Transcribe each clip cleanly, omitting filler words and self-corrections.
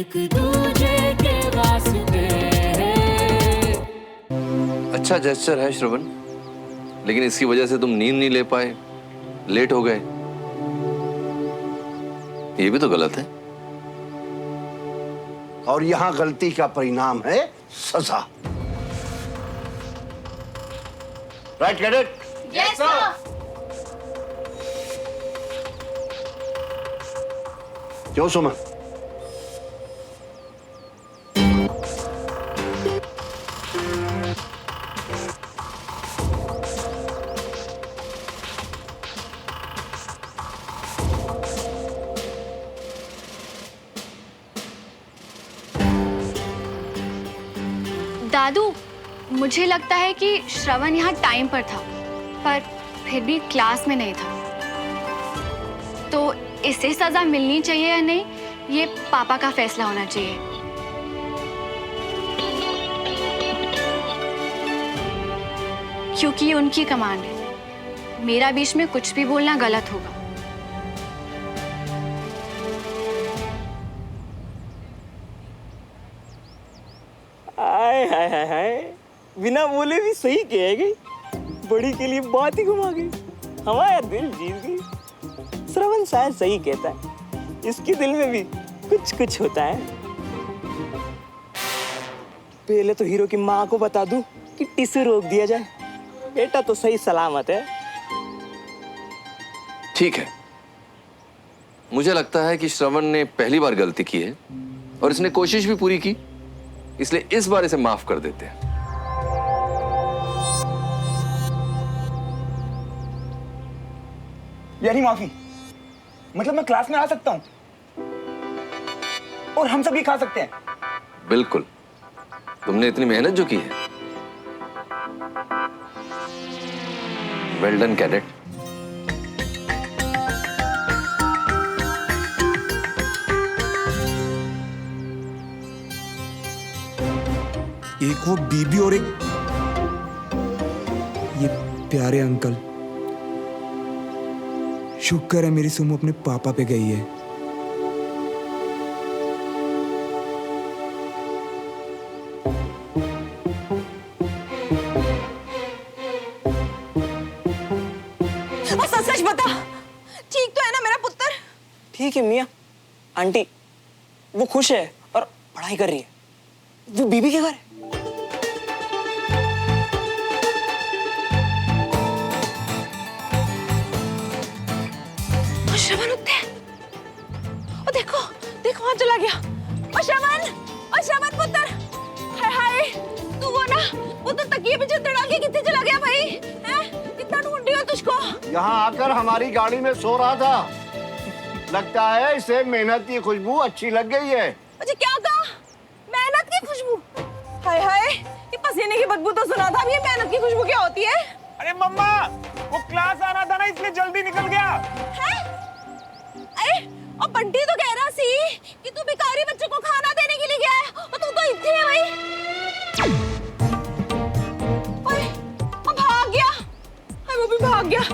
एक दूजे के वास्ते। अच्छा जेस्चर है श्रवण, लेकिन इसकी वजह से तुम नींद नहीं ले पाए, लेट हो गए, ये भी तो गलत है। और यहां गलती का परिणाम है सजा। Right cadet? Yes sir. क्यों सुमन? दादू, मुझे लगता है कि श्रवण यहाँ टाइम पर था, पर फिर भी क्लास में नहीं था। तो इसे सजा मिलनी चाहिए या नहीं, ये पापा का फैसला होना चाहिए। क्योंकि ये उनकी कमांड है। मेरा बीच में कुछ भी बोलना गलत होगा। हाय हाय हाय हाय, बिना बोले भी सही कहेगी। बड़ी के लिए बात ही घुमा गई, हमारा दिल जीत गई। श्रवण शायद सही कहता है, इसके दिल में भी कुछ कुछ होता है। पहले तो हीरो की माँ को बता दूं कि टिश्यू रोक दिया जाए। बेटा तो सही सलामत है। ठीक है, मुझे लगता है कि श्रवण ने पहली बार गलती की है और इसने कोशिश भी पूरी की, इसलिए इस बार इसे माफ कर देते हैं। यानी माफी मतलब मैं क्लास में आ सकता हूं और हम सब ये खा सकते हैं? बिल्कुल, तुमने इतनी मेहनत जो की है। Well done cadet. एक वो बीबी और एक ये प्यारे अंकल। शुक्र है मेरी सुमो अपने पापा पे गई है। सच सच बता, ठीक तो है ना मेरा पुत्र? ठीक है मियाँ। आंटी वो खुश है और पढ़ाई कर रही है। वो बीबी के घर है। श्रवण उठते हैं। ओ देखो देखो वहां चला गया। ओ श्रवण पुत्र, हाय हाय, तू वो ना वो तो तकिए पे चद्दर डाल के कितने चला गया भाई? हैं? कितना ढूंढ रही हो तुझको? यहां आकर हमारी गाड़ी में सो रहा था। लगता है इसे मेहनत की खुशबू अच्छी लग गई है। मुझे क्या कहा? मेहनत की खुशबू? हाय हाय, ये पसीने की बदबू तो सुना था, अब ये मेहनत की खुशबू क्या होती है? अरे मम्मा, वो क्लास आना था ना इसलिए जल्दी निकल गया। हैं? अरे और बंटी तो कह रहा सी कि तू भिखारी बच्चों को खाना देने के लिए गया है और तू तो इतने है भाई। ओए, वो भाग गया। हाय वो भी भाग गया।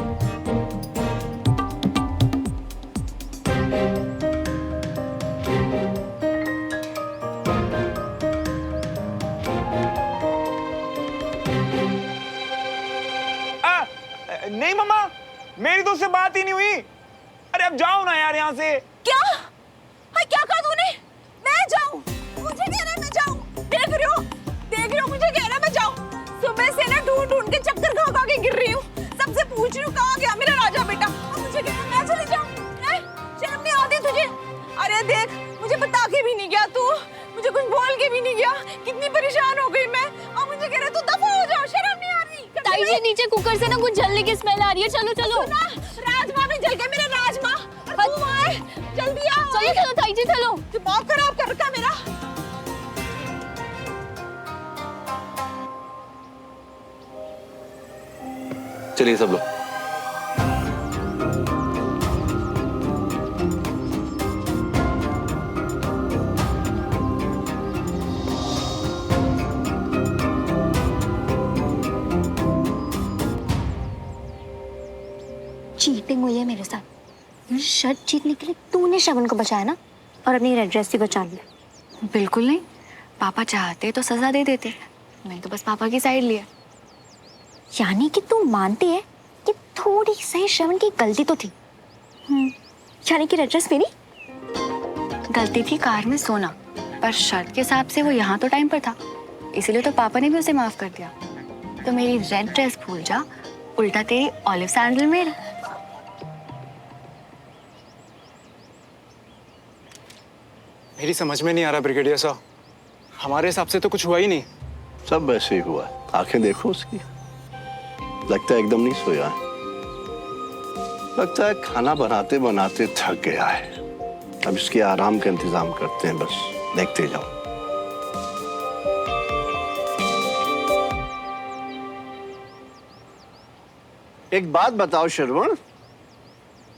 नहीं मम्मा, मेरी तो उससे बात ही नहीं हुई। अरे अब जाओ ना यार यहाँ से। क्या? हाय क्या कहा तूने? मैं जाऊं? मुझे कह रहा है मैं जाऊं? देख रही हो मुझे कह रहा है मैं जाऊं। सुबह से ना ढूंढ ढूंढ के चक्कर खा खा के गिर रही हूँ। सबसे पूछ रही हूँ कहाँ गया मेरा राजा बेटा, और मुझे कह रहा है मैं चली जाऊं? हैं? शर्म नहीं आती तुझे? अरे देख, मुझे बता के भी नहीं गया तू, मुझे कुछ बोल के भी नहीं गया। कितनी परेशान हो गई मैं, और मुझे कह रहा है तू दफा हो जाओ। शर्म नहीं आ रही? ताई जी, नीचे कुकर से ना कुछ जलने की स्मेल आ रही है। चलो चलो। राजमा भी जल गए मेरे राजमा। तू आए, जल्दी आ। चलो चलो ताई जी, चलो। दिमाग खराब कर रखा मेरा। चलिए सब लोग। चीटिंग हुई है मेरे साथ। शर्ट जीतने के लिए तूने श्रवण को बचाया ना, और अपनी रेड ड्रेस भी बचा लिया। बिल्कुल नहीं, पापा चाहते तो सजा दे देते, मैंने तो बस पापा की साइड लिया। यानी कि तू मानती है कि थोड़ी सही श्रवण की गलती तो थी। यानी कि एड्रेस मेरी गलती थी कार में सोना, पर शर्त के हिसाब से वो यहाँ तो टाइम पर था, इसीलिए तो पापा ने भी उसे माफ कर दिया। तो मेरी रेड ड्रेस भूल जा, उल्टा तेरी ऑलिव सैंडल मेरा। मेरी समझ में नहीं आ रहा ब्रिगेडियर साहब, हमारे हिसाब से तो कुछ हुआ ही नहीं। सब वैसे ही हुआ। आंखें देखो उसकी, लगता है एकदम नहीं सोया है। लगता है खाना बनाते बनाते थक गया है। अब इसके आराम का इंतजाम करते हैं, बस देखते जाओ। एक बात बताओ श्रवण,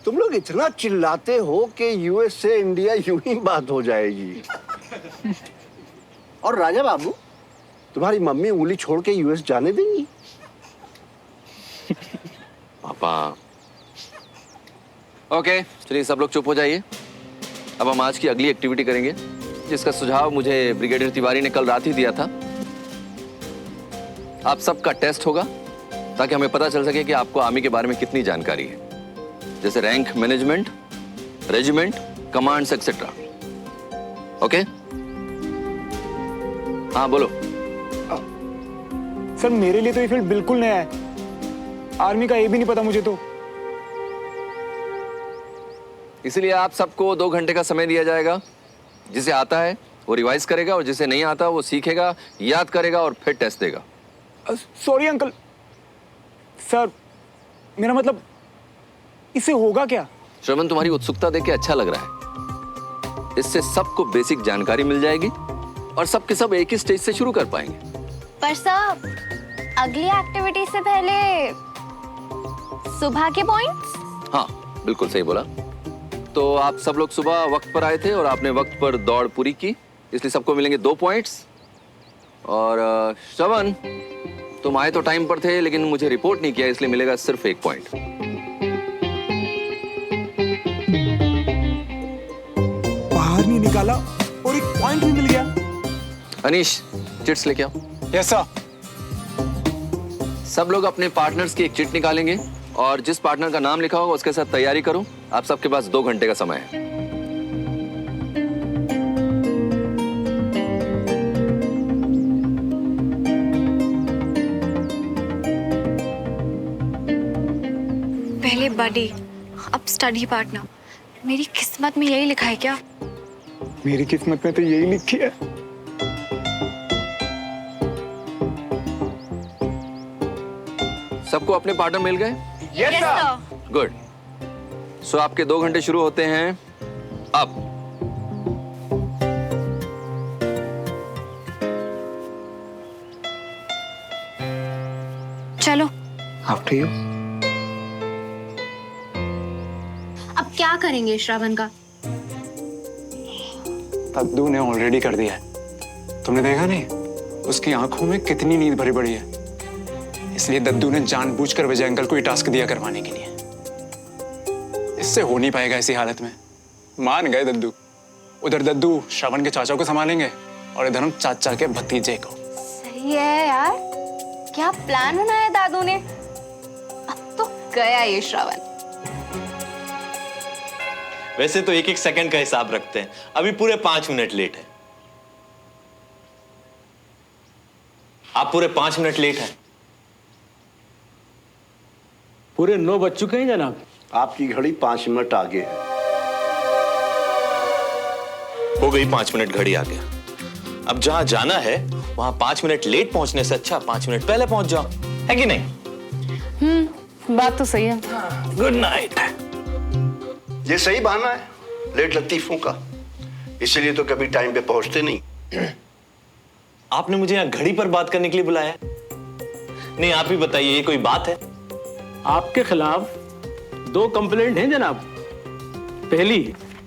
तुम लोग इतना चिल्लाते हो कि यूएस से इंडिया यूं ही बात हो जाएगी। और राजा बाबू, तुम्हारी मम्मी उंगली छोड़ के यूएस जाने देंगी? पापा। ओके, चलिए सब लोग चुप हो जाइए। अब हम आज की अगली एक्टिविटी करेंगे, जिसका सुझाव मुझे ब्रिगेडियर तिवारी ने कल रात ही दिया था। आप सबका टेस्ट होगा ताकि हमें पता चल सके कि आपको आर्मी के बारे में कितनी जानकारी है, जैसे rank management, regiment, commands etcetera. Okay? हाँ बोलो। सर मेरे लिए तो ये फील्ड बिल्कुल नया है, आर्मी का ये भी नहीं पता मुझे तो। इसलिए आप सबको 2 घंटे का समय दिया जाएगा। जिसे आता है वो रिवाइज करेगा और जिसे नहीं आता वो सीखेगा, याद करेगा और फिर टेस्ट देगा। Sorry uncle. सर मेरा मतलब, इससे होगा क्या? श्रवण, तुम्हारी उत्सुकता देख के अच्छा लग रहा है। इससे सबको बेसिक जानकारी मिल जाएगी और सबके सब एक ही स्टेज से शुरू कर पाएंगे। पर सर, अगली एक्टिविटी से पहले सुबह के पॉइंट्स? हाँ, बिल्कुल सही बोला। तो आप सब लोग सुबह वक्त पर आए थे और आपने वक्त पर दौड़ पूरी की, इसलिए सबको मिलेंगे 2 पॉइंट्स। और श्रवण, तुम आए तो टाइम पर थे लेकिन मुझे रिपोर्ट नहीं किया, इसलिए मिलेगा सिर्फ 1 पॉइंट। बाहर नहीं निकाला और 1 पॉइंट भी मिल गया। अनीश, चिट्स लेके आओ। Yes sir. सब लोग अपने पार्टनर्स की एक चिट निकालेंगे और जिस पार्टनर का नाम लिखा होगा उसके साथ तैयारी करो। आप सबके पास 2 घंटे का समय है। पहले बडी, अब स्टडी पार्टनर। मेरी किस्मत में यही लिखा है क्या? मेरी किस्मत में तो यही लिखी है। सबको अपने पार्टनर मिल गए? Yes sir. गुड। सो आपके 2 घंटे शुरू होते हैं अब। चलो। After you. अब क्या करेंगे श्रावण का? दद्दू ने ऑलरेडी कर दिया है। तुमने देखा नहीं, उसकी आंखों में कितनी नींद भरी पड़ी है। इसलिए दद्दू ने जानबूझकर विजय अंकल को ये टास्क दिया करवाने के लिए। इससे हो नहीं पाएगा ऐसी हालत में। मान गए दद्दू। उधर दद्दू श्रवण के चाचा को संभालेंगे और इधर हम चाचा के भतीजे को। सही है यार, क्या प्लान बनाया दादू ने। अब तो गया ये श्रावण। वैसे तो 1-1 सेकंड का हिसाब रखते हैं, अभी पूरे 5 मिनट लेट है। आप पूरे 5 मिनट लेट हैं। पूरे 9 बज चुके हैं जनाब। आपकी घड़ी 5 मिनट आगे है। हो गई 5 मिनट घड़ी आगे। अब जहां जाना है वहां 5 मिनट लेट पहुंचने से अच्छा 5 मिनट पहले पहुंच जाओ, है कि नहीं? बात तो सही है। Good night. ये सही बहाना है लेट लतीफों का, इसीलिए तो कभी टाइम पे पहुंचते नहीं। आपने मुझे यहाँ घड़ी पर बात करने के लिए बुलाया? नहीं, आप ही बताइए, ये कोई बात है? आपके खिलाफ 2 कंप्लेंट हैं जनाब। पहली,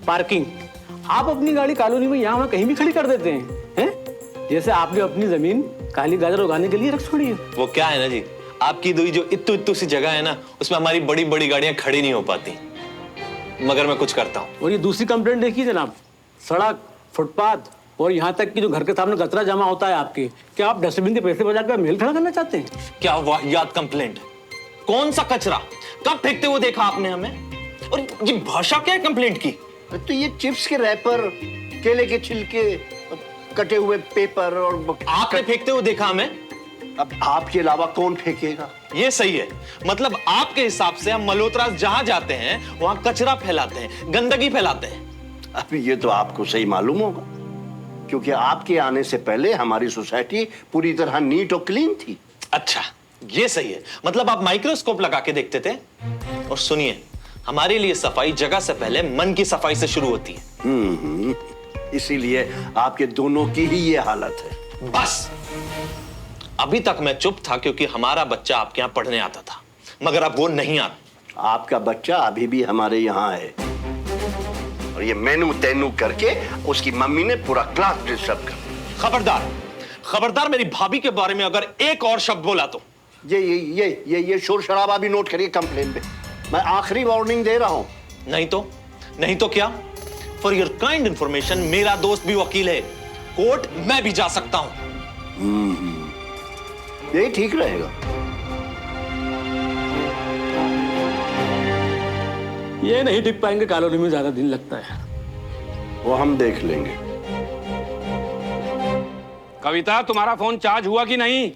पार्किंग। आप अपनी गाड़ी कॉलोनी में यहाँ कहीं भी खड़ी कर देते हैं, जैसे आपने अपनी जमीन काली गाजर उगाने के लिए रख छोड़ी है। वो क्या है ना जी, आपकी दूरी जो इत्तू इत्तू सी जगह है ना, उसमें हमारी बड़ी बड़ी गाड़ियां खड़ी नहीं हो पाती, मगर मैं कुछ करता हूँ। और ये दूसरी कंप्लेंट देखिए जनाब, सड़क, फुटपाथ और यहाँ तक कि जो घर के सामने कचरा जमा होता है आपके, क्या आप डस्टबिन के पैसे बचा कर मेल खड़ा करना चाहते हैं? क्या वाहियात कंप्लेंट? कौन सा कचरा? कब फेंकते हुए देखा आपने हमें? और ये भाषा क्या है कंप्लेंट की? तो ये चिप्स के रैपर, केले के छिलके, कटे हुए पेपर और आपने फेंकते हुए देखा हमें? अब आपके अलावा कौन फेंकेगा? ये सही है। मतलब आपके हिसाब से हम मल्होत्रा जहां जाते हैं वहां कचरा फैलाते हैं, गंदगी फैलाते हैं। अब ये तो आपको सही मालूम होगा, क्योंकि आपके आने से पहले हमारी सोसाइटी पूरी तरह नीट और क्लीन थी। अच्छा, ये सही है। मतलब आप माइक्रोस्कोप लगा के देखते थे। और सुनिए, हमारे लिए सफाई जगह से पहले मन की सफाई से शुरू होती है। इसीलिए आपके दोनों की ही ये हालत है। बस अभी तक मैं चुप था क्योंकि हमारा बच्चा आपके यहां पढ़ने आता था, मगर अब वो नहीं आता। आपका बच्चा अभी भी हमारे यहाँ है और ये मेनू तेनू करके उसकी मम्मी ने पूरा क्लास डिस्टर्ब कर दिया। खबरदार, खबरदार, मेरी भाभी के बारे में अगर एक और शब्द बोला तो ये शोर शराबा भी नोट करिए कंप्लेन पे। मैं आखिरी वार्निंग दे रहा हूं। नहीं तो क्या? फॉर योर काइंड इंफॉर्मेशन, मेरा दोस्त भी वकील है, कोर्ट मैं भी जा सकता हूं। यही ठीक रहेगा। ये नहीं टिक पाएंगे, कॉलोनी में ज्यादा दिन लगता है। वो हम देख लेंगे। कविता, तुम्हारा फोन चार्ज हुआ कि नहीं?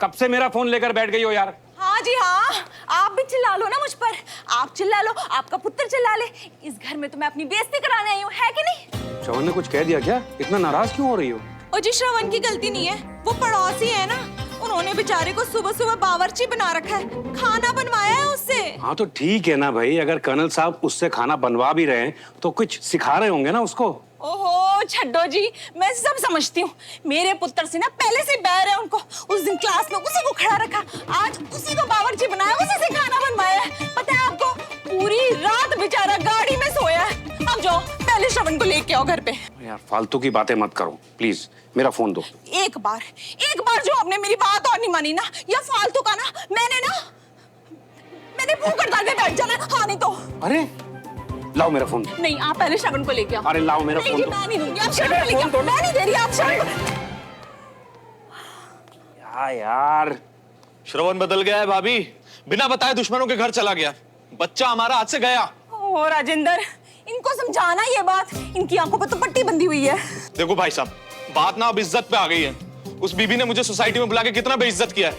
कब से मेरा फोन लेकर बैठ गई हो यार? हाँ जी हाँ, आप भी चिल्ला लो ना मुझ पर। आप चिल्ला लो, आपका पुत्र चिल्ला ले। इस घर में तो मैं अपनी बेइज्जती कराने आई हूँ, है कि नहीं? श्रवण ने कुछ कह दिया क्या? इतना नाराज क्यों हो रही हो? और जी श्रवण की गलती नहीं है, वो पड़ोसी है ना, उन्होंने बेचारे को सुबह सुबह बावर्ची बना रखा है, खाना बनवाया है उससे। हाँ तो ठीक है ना भाई, अगर कर्नल साहब उससे खाना बनवा भी रहे हैं तो कुछ सिखा रहे होंगे ना उसको। ओहो छड्डो जी, मैं सब समझती हूँ। मेरे पुत्र से ना पहले से बैर है उनको। उस दिन क्लास में उसी को खड़ा रखा, आज उसी को बावर्ची बनाया, उसी से खाना बनवाया है। पता है आपको, पूरी रात बेचारा गाड़ी में सोया है। अब जाओ पहले श्रवण को लेके आओ घर पे। यार फालतू की बातें मत करो प्लीज, मेरा फोन दो। एक बार जो आपने मेरी बात और नहीं मानी ना, या फालतू का ना, मैंने मुंह कर डाल के बैठ जाना। हाँ नहीं तो। अरे लाओ मेरा फोन। नहीं, आप पहले श्रवण को लेके आओ। अरे लाओ मेरा फोन। मैं नहीं दूंगी, आप श्रवण को लेके आओ। मैं नहीं दे रही, आप श्रवण को। यार श्रवण बदल गया है भाभी, बिना बताए दुश्मनों के घर चला गया। बच्चा हमारा हाथ से गया। ओ राजेंद्र, इनको समझाना ये बात, इनकी आंखों पर तो पट्टी बंधी हुई है। देखो भाई साहब, बात ना अब इज्जत पे आ गई है। उस बीबी ने मुझे सोसाइटी में बुला के कितना बेइज्जत किया है।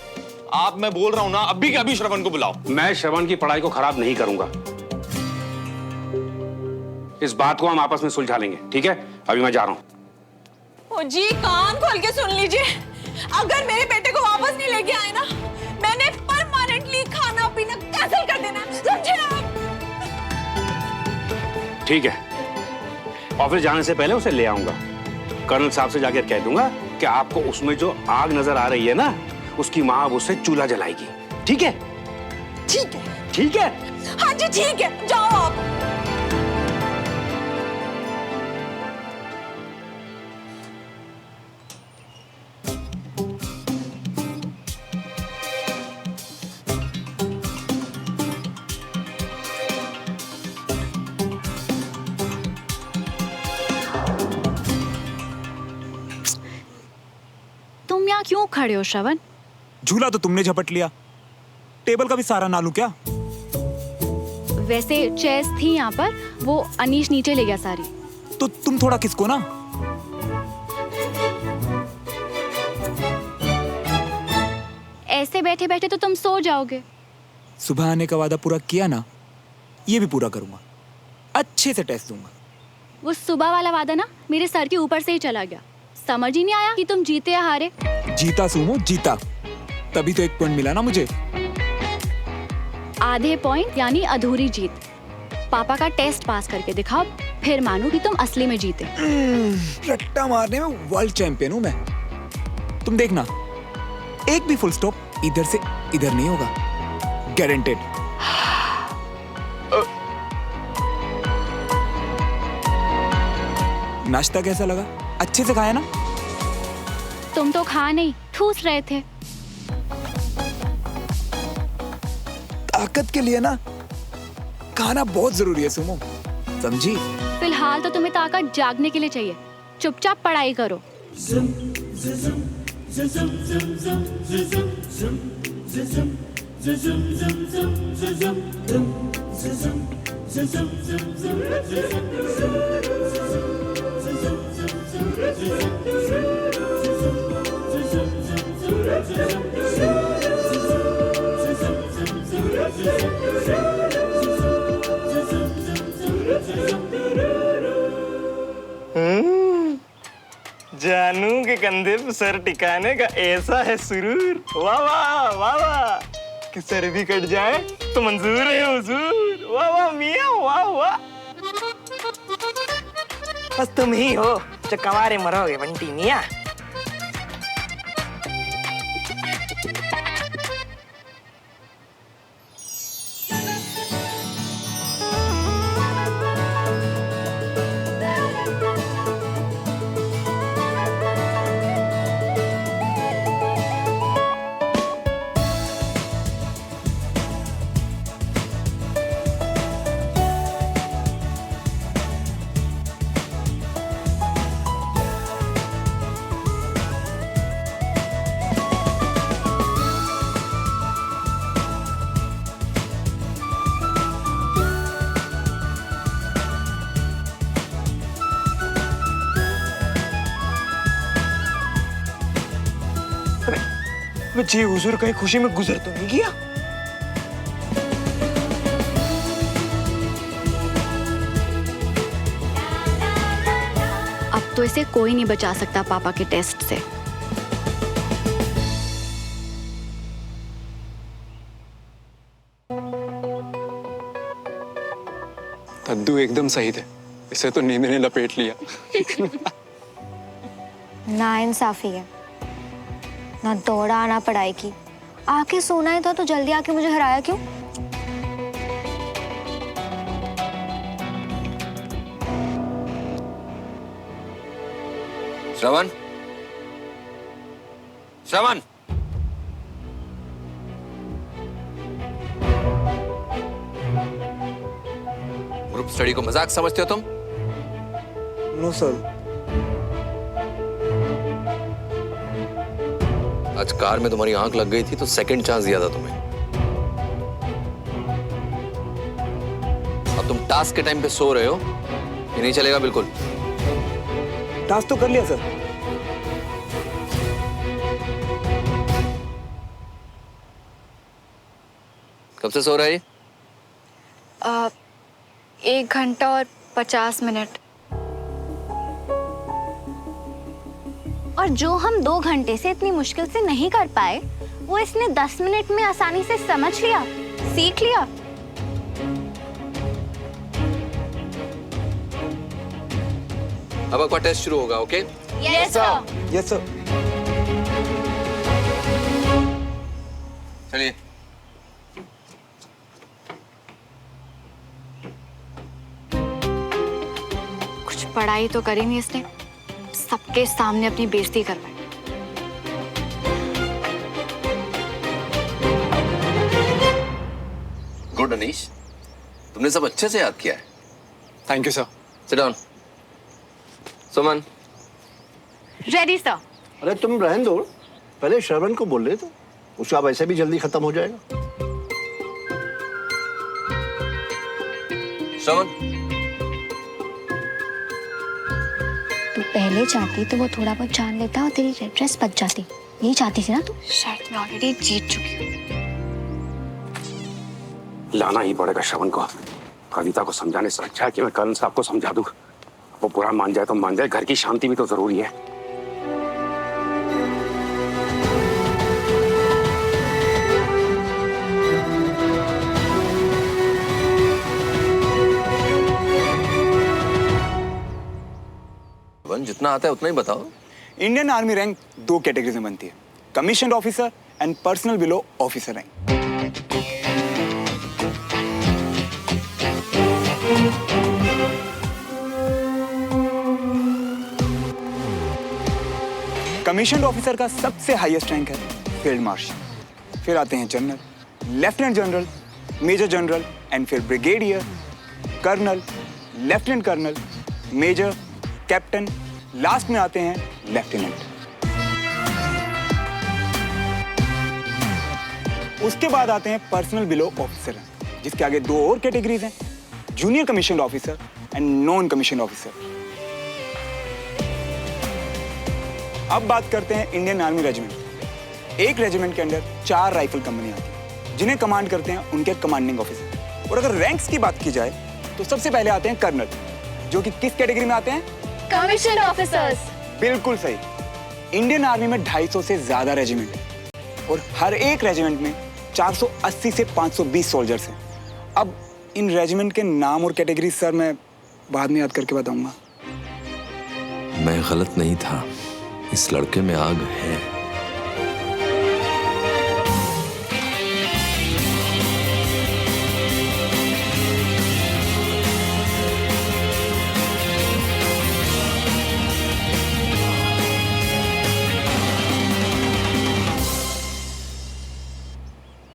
आप, मैं बोल रहा हूँ ना, अभी के अभी श्रवण को बुलाओ। मैं श्रवण की पढ़ाई को खराब नहीं करूंगा। इस बात को हम आपस में सुलझा लेंगे, ठीक है? अभी मैं जा रहा हूँ। ओ जी, कान खोल के सुन लीजिए, अगर मेरे बेटे को वापस नहीं लेके आए ना, मैंने परमानेंटली खाना पीना कैंसिल कर देना, समझे आप? ठीक है, ऑफिस जाने से पहले उसे ले आऊंगा। कर्नल साहब से जाकर कह दूंगा कि आपको उसमें जो आग नजर आ रही है ना, उसकी माँ अब उससे चूल्हा जलाएगी। ठीक है? ठीक है। ठीक है? हाँ जी ठीक है, जाओ आप। तुम यहाँ क्यों खड़े हो श्रवण? झूला तो तुमने झपट लिया, टेबल का भी सारा ना लूं क्या? वैसे चेयर्स थी यहाँ पर, वो अनीश नीचे ले गया सारी। तो तुम थोड़ा किसको ना। ऐसे बैठे बैठे तो तुम सो जाओगे। सुबह आने का वादा पूरा किया ना, ये भी पूरा करूंगा, अच्छे से टेस्ट दूंगा। वो सुबह वाला वादा ना मेरे सर के ऊपर से ही चला गया। समझ ही नहीं आया कि तुम जीते या हारे। जीता सुमो, जीता, तभी तो 1 पॉइंट मिला ना मुझे। आधे पॉइंट यानी अधूरी जीत। पापा का टेस्ट पास करके दिखाओ, फिर मानो कि तुम असली में जीते। रट्टा मारने में वर्ल्ड चैंपियन हूं मैं। तुम देखना, एक भी फुल स्टॉप इधर से इधर नहीं होगा, गारंटेड। नाश्ता कैसा लगा? अच्छे से खाया ना? तुम तो खा नहीं, ठूस रहे थे। ताकत के लिए ना खाना बहुत जरूरी है सुमो, समझी? फिलहाल तो तुम्हें ताकत जागने के लिए चाहिए। चुपचाप पढ़ाई करो। जानू के कंधे पे सर टिकाने का ऐसा है सुरूर, वाह वाह वाह वाह, कि सर भी कट जाए तो मंजूर है हुजूर, वाह वाह मियां, वाह वाह। बस तुम ही हो जो कवारे मरोगे बंटी मियां। जी हुजूर कहीं खुशी में गुजर तो नहीं गया? अब तो इसे कोई नहीं बचा सकता पापा के टेस्ट से। दद्दू एकदम सही थे, इसे तो नींद ने लपेट लिया। नाइंसाफी है, ना दौड़ा ना पढ़ाई की। आके सोना ही था तो जल्दी आके मुझे हराया क्यों? श्रवण, श्रवण, ग्रुप स्टडी को मजाक समझते हो तुम? No sir. आज कार में तुम्हारी आंख लग गई थी तो सेकंड चांस दिया था तुम्हें। अब तुम टास्क के टाइम पे सो रहे हो, ये नहीं चलेगा बिल्कुल। टास्क तो कर लिया सर। कब से सो रहा है ये? 1 घंटा और 50 मिनट। और जो हम 2 घंटे से इतनी मुश्किल से नहीं कर पाए, वो इसने 10 मिनट में आसानी से समझ लिया, सीख लिया। अब आपका टेस्ट शुरू होगा, okay? Yes sir. Yes sir. चलिए। कुछ पढ़ाई तो करी नहीं इसने, सबके सामने अपनी बेइज्जती करवाई। गुड अनीश, तुमने सब अच्छे से याद किया है। Thank you sir. Sit down. Suman. Ready sir. अरे तुम रहने दो, पहले श्रवण को बोल रहे तो उसका वैसे भी जल्दी खत्म हो जाएगा। श्रवण, तू पहले चाहती तो वो थोड़ा बहुत जान लेता और तेरी रेड ड्रेस बच जाती। यही चाहती थी ना तू? शायद मैं ऑलरेडी जीत चुकी हूँ। लाना ही पड़ेगा श्रवण को। कविता को समझाने से अच्छा है कि मैं कर्नल साहब को समझा दूं। वो बुरा मान जाए तो मान जाए, घर की शांति भी तो जरूरी है। जितना आता है उतना ही बताओ। इंडियन आर्मी रैंक 2 कैटेगरीज में बनती है, commission officer and personnel below officer rank. Commission officer का सबसे हाईएस्ट रैंक है फील्ड मार्शल, फिर आते हैं general, lieutenant general, major general and फिर brigadier, colonel, lieutenant colonel, major, captain, last में आते हैं लेफ्टिनेंट। उसके बाद आते हैं पर्सनल बिलो ऑफिसर, जिसके आगे दो और कैटेगरीज हैं, junior commission officer and non commission officer. अब बात करते हैं इंडियन आर्मी रेजिमेंट। एक रेजिमेंट के अंदर 4 राइफल कंपनी आती है, जिन्हें कमांड करते हैं उनके कमांडिंग ऑफिसर। और अगर रैंक्स की बात की जाए तो सबसे पहले आते हैं कर्नल, जो कि किस कैटेगरी में आते हैं? Commission officers. बिल्कुल सही। इंडियन आर्मी में 250 से ज्यादा रेजिमेंट है और हर एक रेजिमेंट में 480 से 520 सोल्जर्स हैं। अब इन रेजिमेंट के नाम और कैटेगरी सर मैं बाद में याद करके बताऊंगा। मैं गलत नहीं था, इस लड़के में आग है।